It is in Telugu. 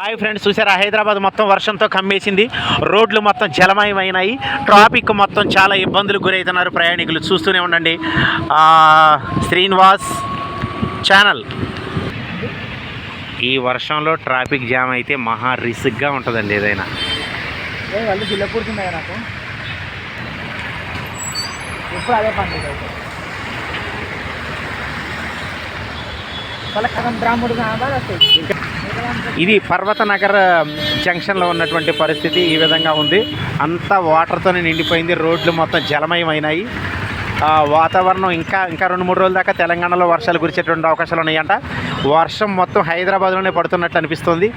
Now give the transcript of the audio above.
హాయ్ ఫ్రెండ్స్, చూసారా హైదరాబాద్ మొత్తం వర్షంతో కమ్మేసింది. రోడ్లు మొత్తం జలమయమైనాయి. ట్రాఫిక్ మొత్తం చాలా ఇబ్బందులకు గురవుతున్నారు ప్రయాణికులు. చూస్తూనే ఉండండి శ్రీనివాస్ ఛానల్. ఈ వర్షంలో ట్రాఫిక్ జామ్ అయితే మహా రిస్క్గా ఉంటుందండి. ఏదైనా వాళ్ళు జిల్ల కూర్చున్నాయి నాకు ఎప్పుడు అదే పని వాళ్ళకి సగం బ్రాహ్మడు వస్తాయి. ఇది పర్వత నగర్ జంక్షన్లో ఉన్నటువంటి పరిస్థితి ఈ విధంగా ఉంది. అంతా వాటర్తోనే నిండిపోయింది. రోడ్లు మొత్తం జలమయమైనాయి. వాతావరణం ఇంకా 2-3 రోజుల దాకా తెలంగాణలో వర్షాలు కురిసేటువంటి అవకాశాలు ఉన్నాయంట. వర్షం మొత్తం హైదరాబాద్లోనే పడుతున్నట్లు అనిపిస్తుంది.